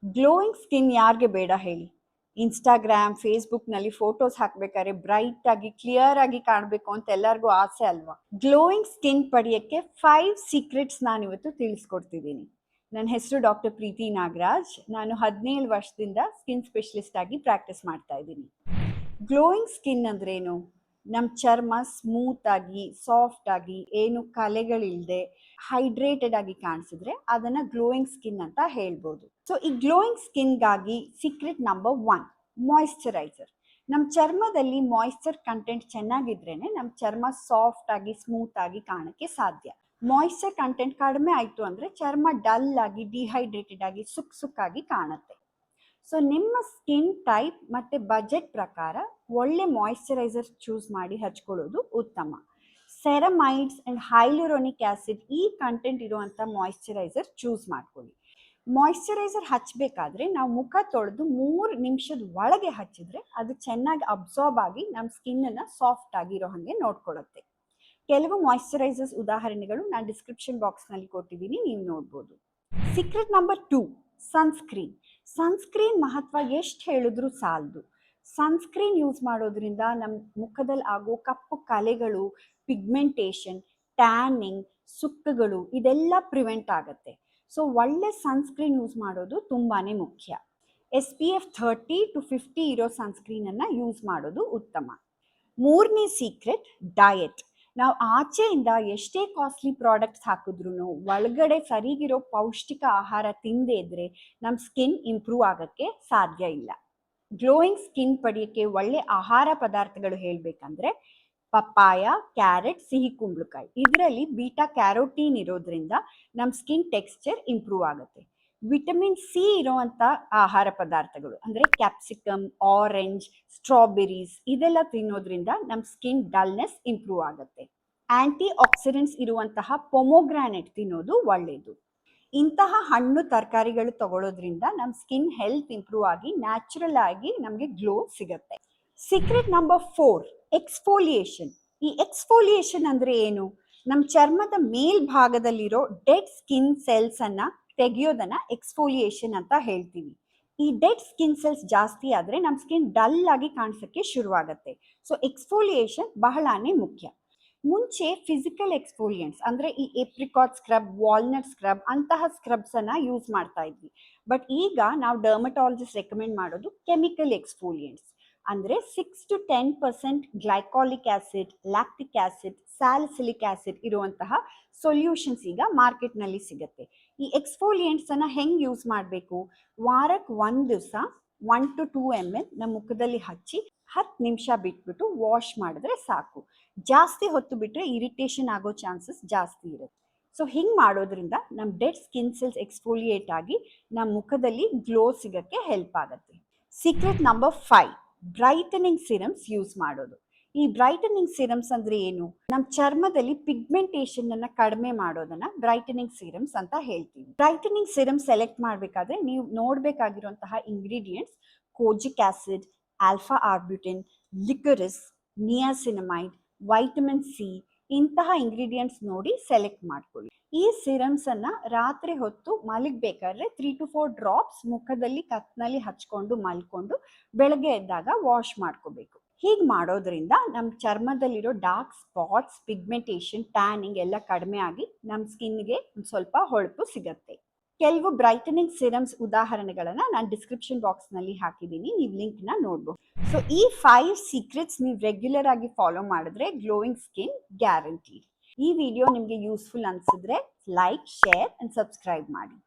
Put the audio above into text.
Glowing skin ಯಾರಿಗೆ ಬೇಡ ಹೇಳಿ? ಇನ್ಸ್ಟಾಗ್ರಾಮ್ ಫೇಸ್ಬುಕ್ನಲ್ಲಿ ಫೋಟೋಸ್ ಹಾಕ್ಬೇಕಾದ್ರೆ ಬ್ರೈಟ್ ಆಗಿ ಕ್ಲಿಯರ್ ಆಗಿ ಕಾಣಬೇಕು ಅಂತ ಎಲ್ಲರಿಗೂ ಆಸೆ ಅಲ್ವಾ? ಗ್ಲೋಯಿಂಗ್ ಸ್ಕಿನ್ ಪಡೆಯಕ್ಕೆ 5 ಸೀಕ್ರೆಟ್ಸ್ ನಾನು ಇವತ್ತು ತಿಳಿಸ್ಕೊಡ್ತಿದ್ದೀನಿ. ನನ್ನ ಹೆಸರು ಡಾಕ್ಟರ್ ಪ್ರೀತಿ ನಾಗರಾಜ್. ನಾನು 17 ವರ್ಷದಿಂದ ಸ್ಕಿನ್ ಸ್ಪೆಷಲಿಸ್ಟ್ ಆಗಿ ಪ್ರಾಕ್ಟೀಸ್ ಮಾಡ್ತಾ ಇದ್ದೀನಿ. ಗ್ಲೋಯಿಂಗ್ ಸ್ಕಿನ್ ಅಂದ್ರೇನು? ನಮ್ಮ ಚರ್ಮ ಸ್ಮೂತ್ ಆಗಿ ಸಾಫ್ಟ್ ಆಗಿ ಏನು ಕಲೆಗಳಿಲ್ಲದೆ ಹೈಡ್ರೇಟೆಡ್ ಆಗಿ ಕಾಣಿಸಿದ್ರೆ ಅದನ್ನ ಗ್ಲೋಯಿಂಗ್ ಸ್ಕಿನ್ ಅಂತ ಹೇಳ್ಬೋದು. ಸೊ ಈ ಗ್ಲೋಯಿಂಗ್ ಸ್ಕಿನ್ಗಾಗಿ ಸೀಕ್ರೆಟ್ ನಂಬರ್ 1, ಮಾಯಿಶ್ಚರೈಸರ್. ನಮ್ಮ ಚರ್ಮದಲ್ಲಿ ಮಾಯಿಶ್ಚರ್ ಕಂಟೆಂಟ್ ಚೆನ್ನಾಗಿದ್ರೇನೆ ನಮ್ಮ ಚರ್ಮ ಸಾಫ್ಟ್ ಆಗಿ ಸ್ಮೂತ್ ಆಗಿ ಕಾಣಕ್ಕೆ ಸಾಧ್ಯ. ಮಾಯಿಶ್ಚರ್ ಕಂಟೆಂಟ್ ಕಡಿಮೆ ಆಯಿತು ಅಂದರೆ ಚರ್ಮ ಡಲ್ ಆಗಿ ಡಿಹೈಡ್ರೇಟೆಡ್ ಆಗಿ ಸುಕ್ಕಾಗಿ ಕಾಣುತ್ತೆ. ಸೊ ನಿಮ್ಮ ಸ್ಕಿನ್ ಟೈಪ್ ಮತ್ತು ಬಜೆಟ್ ಪ್ರಕಾರ ಒಳ್ಳೆ ಮಾಯಿಶ್ಚರೈಸರ್ ಚೂಸ್ ಮಾಡಿ ಹಚ್ಕೊಳ್ಳೋದು ಉತ್ತಮ. ಸೆರಮೈಡ್ಸ್ ಆ್ಯಂಡ್ ಹೈಲುರೋನಿಕ್ ಆ್ಯಸಿಡ್ ಈ ಕಂಟೆಂಟ್ ಇರುವಂಥ ಮಾಯಿಶ್ಚರೈಸರ್ ಚೂಸ್ ಮಾಡ್ಕೊಳ್ಳಿ. ಮಾಯಿಶ್ಚರೈಸರ್ ಹಚ್ಚಬೇಕಾದ್ರೆ ನಾವು ಮುಖ ತೊಳೆದು 3 ನಿಮಿಷದ ಒಳಗೆ ಹಚ್ಚಿದ್ರೆ ಅದು ಚೆನ್ನಾಗಿ ಅಬ್ಸಾರ್ಬ್ ಆಗಿ ನಮ್ಮ ಸ್ಕಿನ್ನನ್ನು ಸಾಫ್ಟ್ ಆಗಿರೋ ಹಾಗೆ ನೋಡ್ಕೊಳ್ಳುತ್ತೆ. ಕೆಲವು ಮಾಯಿಶ್ಚರೈಸರ್ಸ್ ಉದಾಹರಣೆಗಳು ನಾನು ಡಿಸ್ಕ್ರಿಪ್ಷನ್ ಬಾಕ್ಸ್ನಲ್ಲಿ ಕೊಟ್ಟಿದ್ದೀನಿ, ನೀವು ನೋಡ್ಬೋದು. Secret number 2, sunscreen. ಸನ್ಸ್ಕ್ರೀನ್ ಮಹತ್ವ ಎಷ್ಟು ಹೇಳಿದ್ರೂ ಸಾಲದು. ಸನ್ಸ್ಕ್ರೀನ್ ಯೂಸ್ ಮಾಡೋದ್ರಿಂದ ನಮ್ಮ ಮುಖದಲ್ಲಿ ಆಗೋ ಕಪ್ಪು ಕಲೆಗಳು, ಪಿಗ್ಮೆಂಟೇಷನ್, ಟ್ಯಾನಿಂಗ್, ಸುಕ್ಕುಗಳು ಇದೆಲ್ಲ ಪ್ರಿವೆಂಟ್ ಆಗುತ್ತೆ. ಸೊ ಒಳ್ಳೆ ಸನ್ಸ್ಕ್ರೀನ್ ಯೂಸ್ ಮಾಡೋದು ತುಂಬಾ ಮುಖ್ಯ. SPF 30 to 50 ಇರೋ ಸನ್ಸ್ಕ್ರೀನನ್ನು ಯೂಸ್ ಮಾಡೋದು ಉತ್ತಮ. 3ನೇ ಸೀಕ್ರೆಟ್, ಡಯಟ್. ನಾವು ಆಚೆಯಿಂದ ಎಷ್ಟೇ ಕಾಸ್ಟ್ಲಿ ಪ್ರಾಡಕ್ಟ್ಸ್ ಹಾಕಿದ್ರು ಒಳಗಡೆ ಸರಿಗಿರೋ ಪೌಷ್ಟಿಕ ಆಹಾರ ತಿಂದೇ ಇದ್ರೆ ನಮ್ಮ ಸ್ಕಿನ್ ಇಂಪ್ರೂವ್ ಆಗೋಕ್ಕೆ ಸಾಧ್ಯ ಇಲ್ಲ. ಗ್ಲೋಯಿಂಗ್ ಸ್ಕಿನ್ ಪಡೆಯೋಕ್ಕೆ ಒಳ್ಳೆ ಆಹಾರ ಪದಾರ್ಥಗಳು ಹೇಳಬೇಕಂದ್ರೆ ಪಪ್ಪಾಯ, ಕ್ಯಾರೆಟ್, ಸಿಹಿ ಕುಂಬಳಕಾಯಿ. ಇದರಲ್ಲಿ ಬೀಟಾ ಕ್ಯಾರೋಟೀನ್ ಇರೋದ್ರಿಂದ ನಮ್ಮ ಸ್ಕಿನ್ ಟೆಕ್ಸ್ಚರ್ ಇಂಪ್ರೂವ್ ಆಗುತ್ತೆ. ವಿಟಮಿನ್ ಸಿ ಇರುವಂಥ ಆಹಾರ ಪದಾರ್ಥಗಳು ಅಂದರೆ ಕ್ಯಾಪ್ಸಿಕಮ್, ಆರೆಂಜ್, ಸ್ಟ್ರಾಬೆರೀಸ್ ಇದೆಲ್ಲ ತಿನ್ನೋದ್ರಿಂದ ನಮ್ಮ ಸ್ಕಿನ್ ಡಲ್ನೆಸ್ ಇಂಪ್ರೂವ್ ಆಗುತ್ತೆ. ಆಂಟಿ ಆಕ್ಸಿಡೆಂಟ್ಸ್ ಇರುವಂತಹ ಪೊಮೊಗ್ರಾನೆಟ್ ತಿನ್ನೋದು ಒಳ್ಳೆಯದು. ಇಂತಹ ಹಣ್ಣು ತರಕಾರಿಗಳು ತಗೊಳ್ಳೋದ್ರಿಂದ ನಮ್ಮ ಸ್ಕಿನ್ ಹೆಲ್ತ್ ಇಂಪ್ರೂವ್ ಆಗಿ ನ್ಯಾಚುರಲ್ ಆಗಿ ನಮಗೆ ಗ್ಲೋ ಸಿಗುತ್ತೆ. Secret number 4, ಎಕ್ಸ್ಫೋಲಿಯೇಷನ್. ಈ ಎಕ್ಸ್ಫೋಲಿಯೇಷನ್ ಅಂದರೆ ಏನು? ನಮ್ಮ ಚರ್ಮದ ಮೇಲ್ಭಾಗದಲ್ಲಿರೋ ಡೆಡ್ ಸ್ಕಿನ್ ಸೆಲ್ಸ್ ಅನ್ನ ತೆಗೆಯೋದನ್ನ ಎಕ್ಸ್ಫೋಲಿಯೇಷನ್ ಅಂತ ಹೇಳ್ತೀವಿ. ಈ ಡೆಡ್ ಸ್ಕಿನ್ ಸೆಲ್ಸ್ ಜಾಸ್ತಿ ಆದರೆ ನಮ್ಮ ಸ್ಕಿನ್ ಡಲ್ ಆಗಿ ಕಾಣಿಸೋಕ್ಕೆ ಶುರುವಾಗುತ್ತೆ. ಸೊ ಎಕ್ಸ್ಫೋಲಿಯೇಷನ್ ಬಹಳಾನೇ ಮುಖ್ಯ. ಮುಂಚೆ ಫಿಸಿಕಲ್ ಎಕ್ಸ್ಫೋಲಿಯೆಂಟ್ಸ್ ಅಂದರೆ ಈ ಏಪ್ರಿಕಾಟ್ ಸ್ಕ್ರಬ್, ವಾಲ್ನಟ್ ಸ್ಕ್ರಬ್ ಅಂತಹ ಸ್ಕ್ರಬ್ಸನ್ನು ಯೂಸ್ ಮಾಡ್ತಾ ಇದ್ವಿ. ಬಟ್ ಈಗ ನಾವು ಡರ್ಮಟಾಲಜಿಸ್ಟ್ ರೆಕಮೆಂಡ್ ಮಾಡೋದು ಕೆಮಿಕಲ್ ಎಕ್ಸ್ಫೋಲಿಯೆಂಟ್ಸ್ ಅಂದರೆ 6 to 10% glycolic acid, lactic acid, salicylic acid ಇರುವಂತಹ ಸೊಲ್ಯೂಷನ್ಸ್ ಈಗ ಮಾರ್ಕೆಟ್ನಲ್ಲಿ ಸಿಗುತ್ತೆ. ಈ ಎಕ್ಸ್ಫೋಲಿಯೆಂಟ್ಸನ್ನು ಹೆಂಗೆ ಯೂಸ್ ಮಾಡಬೇಕು? ವಾರಕ್ಕೆ 1 ದಿವಸ 1 to 2 ml ನಮ್ಮ ಮುಖದಲ್ಲಿ ಹಚ್ಚಿ 10 ನಿಮಿಷ ಬಿಟ್ಬಿಟ್ಟು ವಾಶ್ ಮಾಡಿದ್ರೆ ಸಾಕು. ಜಾಸ್ತಿ ಹೊತ್ತು ಬಿಟ್ಟರೆ ಇರಿಟೇಷನ್ ಆಗೋ ಚಾನ್ಸಸ್ ಜಾಸ್ತಿ ಇರುತ್ತೆ. ಸೊ ಹಿಂಗೆ ಮಾಡೋದ್ರಿಂದ ನಮ್ಮ ಡೆಡ್ ಸ್ಕಿನ್ ಸೆಲ್ಸ್ ಎಕ್ಸ್ಫೋಲಿಯೇಟ್ ಆಗಿ ನಮ್ಮ ಮುಖದಲ್ಲಿ ಗ್ಲೋ ಸಿಗೋಕ್ಕೆ ಹೆಲ್ಪ್ ಆಗುತ್ತೆ. Secret number 5, brightening serums use ಮಾಡೋದು. ಈ ಬ್ರೈಟನಿಂಗ್ ಸಿರಮ್ಸ್ ಅಂದರೆ ಏನು? ನಮ್ಮ ಚರ್ಮದಲ್ಲಿ ಪಿಗ್ಮೆಂಟೇಷನ್ ಅನ್ನ ಕಡಿಮೆ ಮಾಡೋದನ್ನ ಬ್ರೈಟನಿಂಗ್ ಸಿರಮ್ಸ್ ಅಂತ ಹೇಳ್ತೀವಿ. ಬ್ರೈಟನಿಂಗ್ ಸಿರಮ್ ಸೆಲೆಕ್ಟ್ ಮಾಡಬೇಕಾದ್ರೆ ನೀವು ನೋಡಬೇಕಾಗಿರುವಂತಹ ingredients kojic acid, alpha arbutin, licorice, niacinamide, vitamin C ಇಂತಹ ಇಂಗ್ರೀಡಿಯೆಂಟ್ಸ್ ನೋಡಿ ಸೆಲೆಕ್ಟ್ ಮಾಡ್ಕೊಳ್ಳಿ. ಈ ಸಿರಮ್ಸ್ ಅನ್ನ ರಾತ್ರಿ ಹೊತ್ತು ಮಲಗಬೇಕಾದ್ರೆ 3 to 4 ಡ್ರಾಪ್ಸ್ ಮುಖದಲ್ಲಿ ಕತ್ನಲ್ಲಿ ಹಚ್ಕೊಂಡು ಮಲ್ಕೊಂಡು ಬೆಳಗ್ಗೆ ಎದ್ದಾಗ ವಾಶ್ ಮಾಡ್ಕೋಬೇಕು. ಹೀಗೆ ಮಾಡೋದ್ರಿಂದ ನಮ್ಮ ಚರ್ಮದಲ್ಲಿರೋ ಡಾರ್ಕ್ ಸ್ಪಾಟ್ಸ್, ಪಿಗ್ಮೆಂಟೇಷನ್, ಟ್ಯಾನಿಂಗ್ ಎಲ್ಲ ಕಡಿಮೆ ಆಗಿ ನಮ್ಮ ಸ್ಕಿನ್ಗೆ ಒಂದು ಸ್ವಲ್ಪ ಹೊಳಪು ಸಿಗತ್ತೆ. ಕೆಲವು ಬ್ರೈಟನಿಂಗ್ ಸಿರಮ್ಸ್ ಉದಾಹರಣೆಗಳನ್ನು ನಾನು ಡಿಸ್ಕ್ರಿಪ್ಷನ್ ಬಾಕ್ಸ್ನಲ್ಲಿ ಹಾಕಿದ್ದೀನಿ, ನೀವು ಲಿಂಕ್ನ ನೋಡ್ಬೋದು. ಸೊ ಈ 5 ಸೀಕ್ರೆಟ್ಸ್ ನೀವು ರೆಗ್ಯುಲರ್ ಆಗಿ ಫಾಲೋ ಮಾಡಿದ್ರೆ ಗ್ಲೋಯಿಂಗ್ ಸ್ಕಿನ್ ಗ್ಯಾರಂಟಿ. ಈ ವಿಡಿಯೋ ನಿಮಗೆ ಯೂಸ್ಫುಲ್ ಅನಿಸಿದ್ರೆ ಲೈಕ್, ಶೇರ್ ಆ್ಯಂಡ್ ಸಬ್ಸ್ಕ್ರೈಬ್ ಮಾಡಿ.